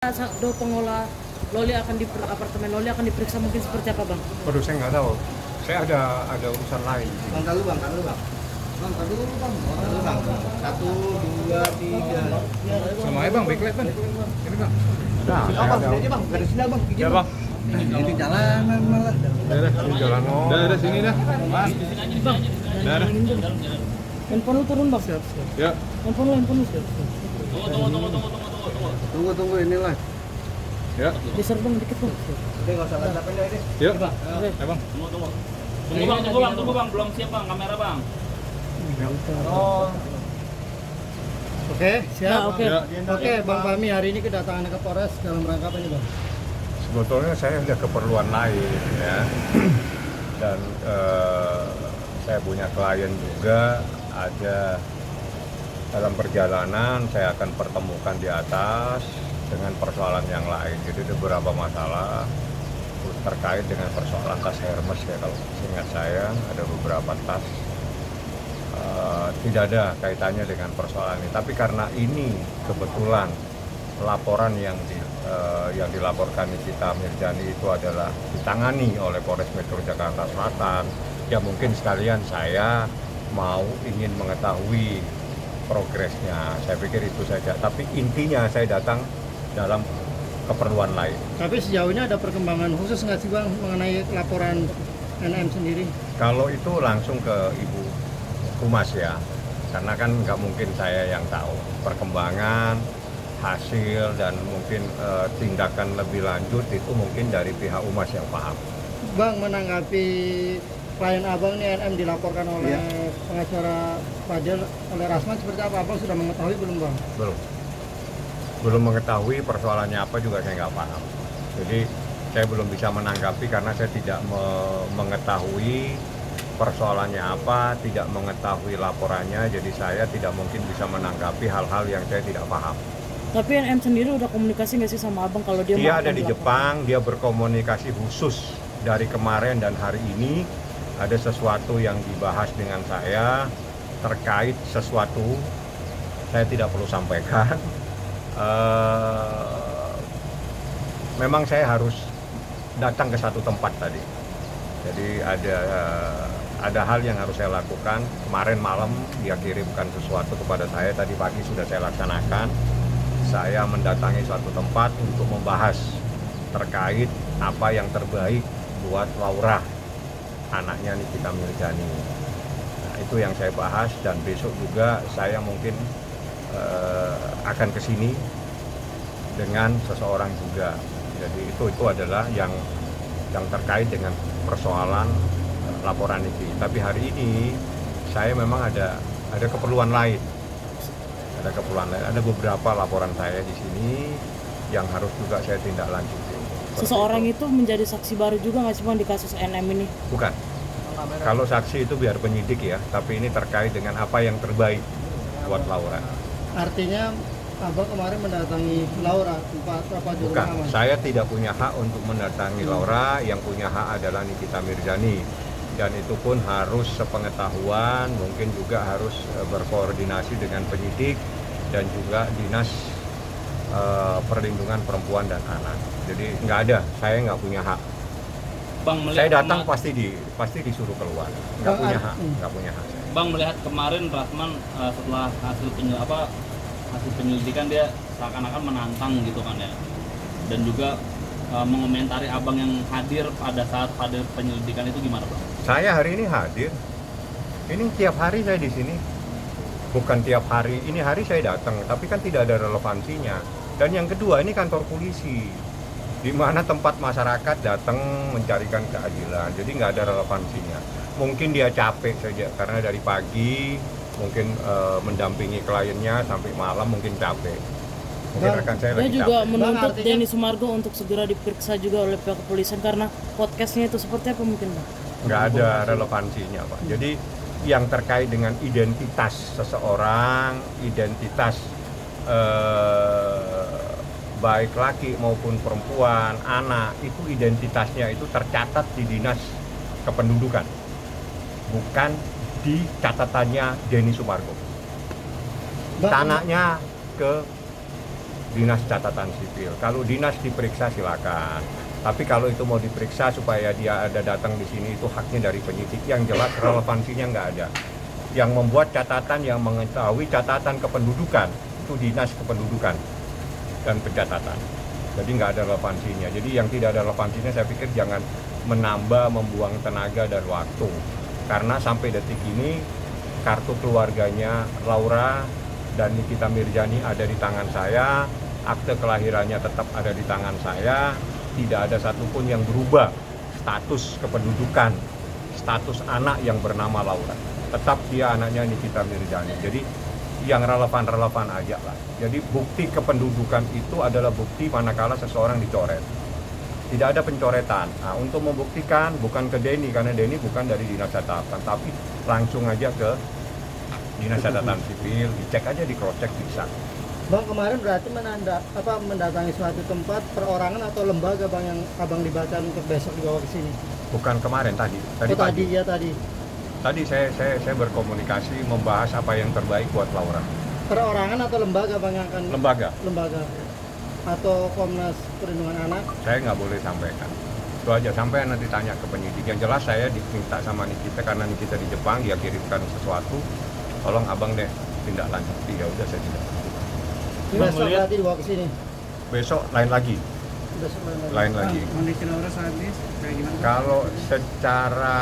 Do pengolah Loli akan apartemen Loli akan diperiksa mungkin seperti apa, Bang? Waduh, saya nggak tahu. Saya ada urusan lain. Bang, tahu bang. Bang, tahu bang. Bang. 1, 2, 3. Semuanya bang, backlight bang. Ini bang. Nah, Sini bang, sini aja bang. Garis sini bang. Ya bang. Ini jalanan malah. Ini jalan Udah sini dah. Bang, Dah. handphone lu turun, Bang. Ya. Handphone lu siap. Tunggu inilah. Ya. Geser dong dikit, Bang. Udah enggak usah lantapan deh. Ya. Bang. Oke. Ya bang. Tunggu bang, belum siap bang kamera bang. Oke, siap. Nah, oke. Ya. Oke, Bang Fahmi hari ini kedatangan ke Polres dalam rangka apa nih, Bang? Sebetulnya saya ada keperluan lain ya. Dan saya punya klien juga, ada dalam perjalanan saya akan pertemukan di atas dengan persoalan yang lain. Jadi ada beberapa masalah terkait dengan persoalan tas Hermes ya, kalau ingat saya ada beberapa tas tidak ada kaitannya dengan persoalan ini. Tapi karena ini kebetulan laporan yang dilaporkan Nikita Mirzani itu adalah ditangani oleh Polres Metro Jakarta Selatan, ya mungkin sekalian saya ingin mengetahui progresnya. Saya pikir itu saja. Tapi intinya saya datang dalam keperluan lain. Tapi sejauh ini ada perkembangan khusus nggak sih, Bang, mengenai laporan NM sendiri? Kalau itu langsung ke Ibu Humas ya, karena kan nggak mungkin saya yang tahu perkembangan, hasil, dan mungkin tindakan lebih lanjut itu mungkin dari pihak Humas yang paham. Bang, menanggapi klien Abang nih NM dilaporkan oleh pengacara Fadil oleh Rasman seperti apa? Abang sudah mengetahui belum, Bang? Belum mengetahui persoalannya apa juga saya nggak paham. Jadi saya belum bisa menanggapi karena saya tidak mengetahui persoalannya apa, tidak mengetahui laporannya, jadi saya tidak mungkin bisa menanggapi hal-hal yang saya tidak paham. Tapi NM sendiri udah komunikasi nggak sih sama Abang kalau dia Dia mau ada di Jepang, dia berkomunikasi khusus dari kemarin dan hari ini. Ada sesuatu yang dibahas dengan saya terkait sesuatu, saya tidak perlu sampaikan. Memang saya harus datang ke satu tempat tadi. Jadi ada hal yang harus saya lakukan. Kemarin malam dia kirimkan sesuatu kepada saya, tadi pagi sudah saya laksanakan. Saya mendatangi suatu tempat untuk membahas terkait apa yang terbaik buat Laura, anaknya Nikita Mirzani. Nah, itu yang saya bahas, dan besok juga saya mungkin akan ke sini dengan seseorang juga. Jadi itu adalah yang terkait dengan persoalan laporan ini. Tapi hari ini saya memang ada keperluan lain. Ada beberapa laporan saya di sini yang harus juga saya tindak lanjuti. seseorang itu menjadi saksi baru juga nggak sih, Bang, di kasus NM ini? Bukan. Kalau saksi itu biar penyidik ya, tapi ini terkait dengan apa yang terbaik buat Laura. Artinya Abang kemarin mendatangi Laura tempat apa di Bukan, rumah aman? saya tidak punya hak untuk mendatangi Laura, yang punya hak adalah Nikita Mirzani. Dan itu pun harus sepengetahuan, mungkin juga harus berkoordinasi dengan penyidik dan juga Dinas Perlindungan Perempuan dan Anak. Jadi nggak ada, saya nggak punya hak. Bang, Saya datang pasti disuruh keluar, nggak punya hak, nggak punya hak. Bang, melihat kemarin Rasman setelah hasil penyelidikan dia seakan-akan menantang gitu kan ya, dan juga mengomentari Abang yang hadir pada saat penyelidikan itu gimana, Bang? Saya hari ini hadir. Ini tiap hari saya di sini. Bukan tiap hari, ini hari saya datang, tapi kan tidak ada relevansinya. Dan yang kedua, ini kantor polisi, di mana tempat masyarakat datang mencarikan keadilan. Jadi nggak ada relevansinya. Mungkin dia capek saja, karena dari pagi mungkin mendampingi kliennya sampai malam mungkin capek. Mungkin rekan saya Dia lagi juga capek. menuntut artinya- Denny Sumargo untuk segera diperiksa juga oleh pihak kepolisian karena podcastnya itu seperti apa mungkin, Bang? Nggak ada relevansinya, Pak. Jadi yang terkait dengan identitas seseorang, identitas baik laki maupun perempuan, anak, itu identitasnya itu tercatat di Dinas Kependudukan, bukan di catatannya Denny Sumargo. Tanahnya ke dinas catatan sipil. Kalau dinas diperiksa silakan. Tapi kalau itu mau diperiksa supaya dia ada datang di sini, itu haknya dari penyidik. Yang jelas relevansinya nggak ada. Yang membuat catatan, yang mengetahui catatan kependudukan itu dinas kependudukan dan pencatatan. Jadi nggak ada relevansinya. Jadi yang tidak ada relevansinya saya pikir jangan menambah, membuang tenaga dan waktu. Karena sampai detik ini kartu keluarganya Laura dan Nikita Mirzani ada di tangan saya, akte kelahirannya tetap ada di tangan saya, tidak ada satupun yang berubah status kependudukan, status anak yang bernama Laura. Tetap dia anaknya Nikita Mirzani. Jadi yang relevan-relevan aja lah. Jadi bukti kependudukan itu adalah bukti manakala seseorang dicoret. Tidak ada pencoretan. Nah, untuk membuktikan bukan ke Denny, karena Denny bukan dari dinas catatan, tapi langsung aja ke dinas catatan sipil, dicek aja, di cross check bisa. Bang, kemarin berarti mendatangi suatu tempat perorangan atau lembaga Bang yang Abang dibacakan untuk besok dibawa ke sini? Bukan kemarin, tadi Tadi. Tadi saya berkomunikasi membahas apa yang terbaik buat Laura. Perorangan atau lembaga Bang yang akan? Lembaga atau Komnas Perlindungan Anak? Saya nggak boleh sampaikan. Itu aja, sampai nanti tanya ke penyidik. Yang jelas saya diminta sama Nikita, karena Nikita di Jepang, dia kirimkan sesuatu, tolong abang deh tindak lanjuti. Ya udah, saya tidak. Besok berarti dibawa ke sini? Besok lain lagi. Lain lagi. Kondisi Laura saat ini kayak gimana? Kalau secara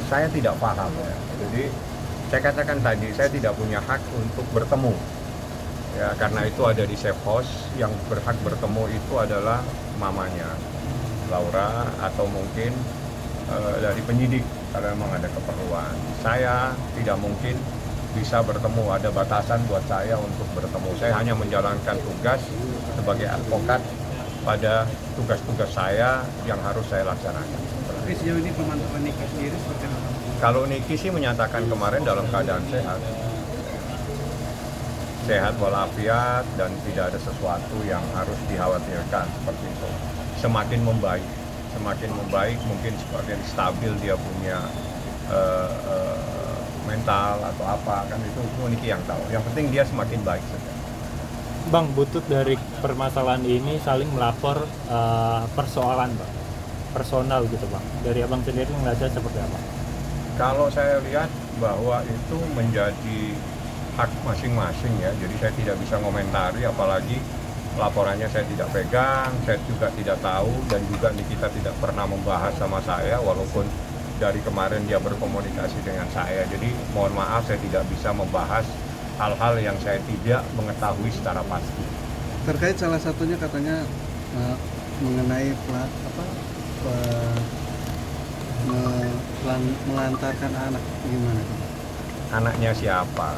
saya tidak paham ya. Jadi saya katakan tadi, saya tidak punya hak untuk bertemu. Ya, karena itu ada di safe house, yang berhak bertemu itu adalah mamanya Laura atau mungkin dari penyidik kalau memang ada keperluan. Saya tidak mungkin bisa bertemu, ada batasan buat saya untuk bertemu. Saya hanya menjalankan tugas sebagai advokat pada tugas-tugas saya yang harus saya laksanakan. Tapi sejauh ini pemantauan Niki sendiri seperti apa? Kalau Niki sih menyatakan kemarin dalam keadaan sehat. Sehat walafiat dan tidak ada sesuatu yang harus dikhawatirkan seperti itu. Semakin membaik, mungkin semakin stabil dia punya mental atau apa, kan itu Niki yang tahu. Yang penting dia semakin baik saja. Bang, butut dari permasalahan ini saling melapor persoalan, Bang, personal gitu, Bang. Dari abang sendiri melihatnya seperti apa? Kalau saya lihat bahwa itu menjadi hak masing-masing ya, jadi saya tidak bisa komentari, apalagi laporannya saya tidak pegang, saya juga tidak tahu, dan juga Nikita tidak pernah membahas sama saya, walaupun dari kemarin dia berkomunikasi dengan saya. Jadi mohon maaf, saya tidak bisa membahas hal-hal yang saya tidak mengetahui secara pasti. Terkait salah satunya katanya mengenai melantarkan anak, gimana? Anaknya siapa?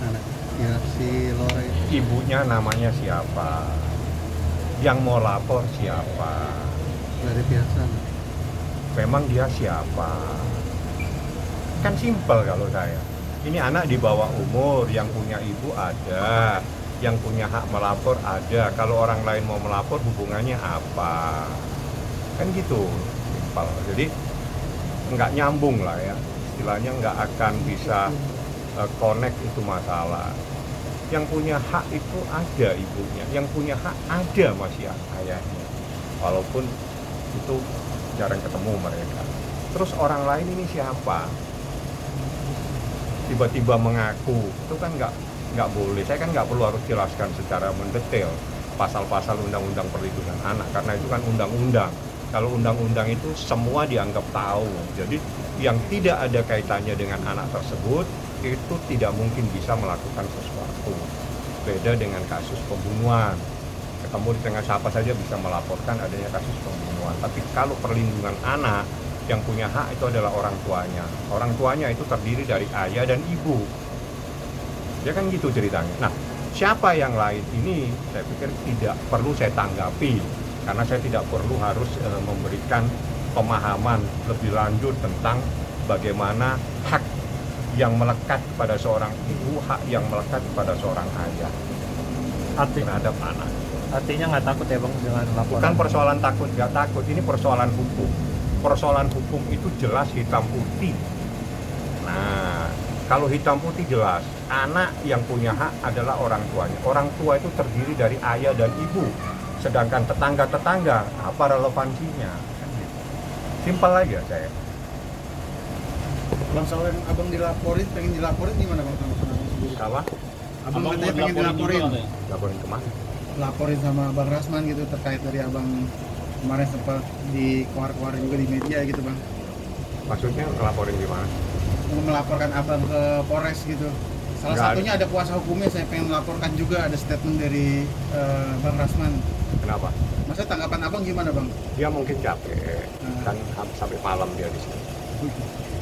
Anak ya si Laura itu. Ibunya namanya siapa? Yang mau lapor siapa? Dari pihak sana. Memang dia siapa? Kan simpel kalau saya. Ini anak di bawah umur, yang punya ibu ada, yang punya hak melapor ada. Kalau orang lain mau melapor, hubungannya apa? Kan gitu, simpel. Jadi nggak nyambung lah ya, istilahnya nggak akan bisa connect itu masalah. Yang punya hak itu ada ibunya, yang punya hak ada masih ayahnya, walaupun itu jarang ketemu mereka. Terus orang lain ini siapa? Tiba-tiba mengaku, itu kan nggak boleh. Saya kan nggak perlu harus jelaskan secara mendetail pasal-pasal undang-undang perlindungan anak, karena itu kan undang-undang. Kalau undang-undang itu semua dianggap tahu. Jadi yang tidak ada kaitannya dengan anak tersebut itu tidak mungkin bisa melakukan sesuatu. Beda dengan kasus pembunuhan. Ketemu di tengah siapa saja bisa melaporkan adanya kasus pembunuhan. Tapi kalau perlindungan anak, yang punya hak itu adalah orang tuanya. Orang tuanya itu terdiri dari ayah dan ibu. Ya kan gitu ceritanya. Nah, siapa yang lain ini saya pikir tidak perlu saya tanggapi, karena saya tidak perlu harus memberikan pemahaman lebih lanjut tentang bagaimana hak yang melekat pada seorang ibu, hak yang melekat pada seorang ayah terhadap anak. Artinya nggak takut ya, Bang, dengan laporan? Bukan persoalan takut, nggak takut, ini persoalan hukum. Persoalan hukum itu jelas hitam putih. Nah, Kalau hitam putih jelas, anak yang punya hak adalah orang tuanya. Orang tua itu terdiri dari ayah dan ibu. Sedangkan tetangga-tetangga, apa relevansinya? Kan gitu. Simpel aja saya. Bang, soal yang abang dilaporin, pengen dilaporin gimana bang? Apa? Abang Abang katanya mau pengen dilaporin juga dilaporin, katanya. Laporin kemana? laporin sama Bang Rasman gitu terkait dari abang kemarin sempat dikeluar-keluarin juga di media gitu bang. Maksudnya ngelaporin gimana? Melaporkan abang ke Polres gitu. Salah Nggak satunya ada kuasa hukumnya, saya pengen melaporkan juga, ada statement dari Bang Rasman. Kenapa? Masa tanggapan abang gimana bang? Dia mungkin capek, kan sampai malam dia di sini.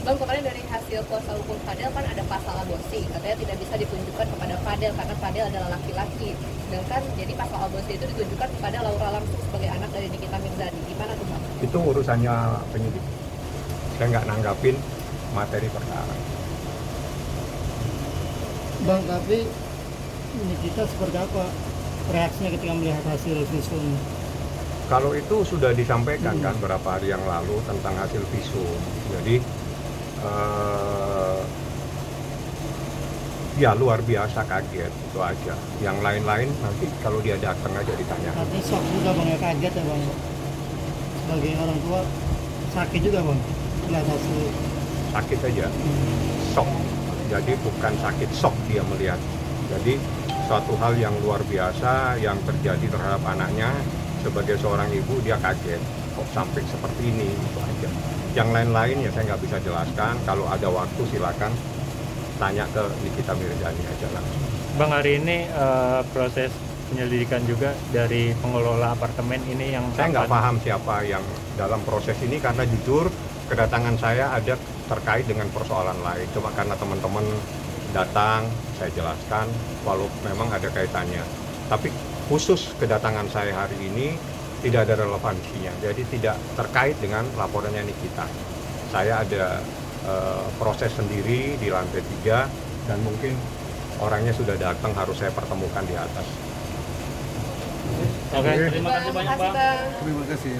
Bang, kemarin dari hasil kuasa hukum Fadel kan ada pasal aborsi, katanya tidak bisa ditunjukkan kepada Fadel karena Fadel adalah laki-laki. Sedangkan jadi pasal aborsi itu ditunjukkan kepada Laura langsung sebagai anak dari Nikita Mirzani. Gimana tuh Bang? Itu urusannya penyidik. Saya nggak nanggapin materi perkara. Bang, tapi ini kita seperti apa reaksinya ketika melihat hasil visum? Kalau itu sudah disampaikan kan beberapa hari yang lalu tentang hasil visum. Jadi ya luar biasa kaget, itu aja. Yang lain-lain nanti kalau dia datang aja ditanya. Tapi shock juga bang, ya kaget ya bang. Sebagai orang tua sakit juga bang melihat hasil. Sakit aja, shock. Jadi bukan sakit, shock dia melihat. Jadi suatu hal yang luar biasa yang terjadi terhadap anaknya. Sebagai seorang ibu dia kaget, kok sampai seperti ini, itu aja. Yang lain-lain ya saya nggak bisa jelaskan. Kalau ada waktu silakan tanya ke Nikita Mirzani aja langsung. Bang, hari ini proses penyelidikan juga dari pengelola apartemen ini yang Saya nggak paham siapa yang dalam proses ini karena jujur kedatangan saya ada terkait dengan persoalan lain. Cuma karena teman-teman datang, saya jelaskan walau memang ada kaitannya. Tapi khusus kedatangan saya hari ini tidak ada relevansinya, jadi tidak terkait dengan laporannya Nikita. Saya ada proses sendiri di lantai 3 dan mungkin orangnya sudah datang, harus saya pertemukan di atas. Oke. Terima kasih banyak Bang. Terima kasih.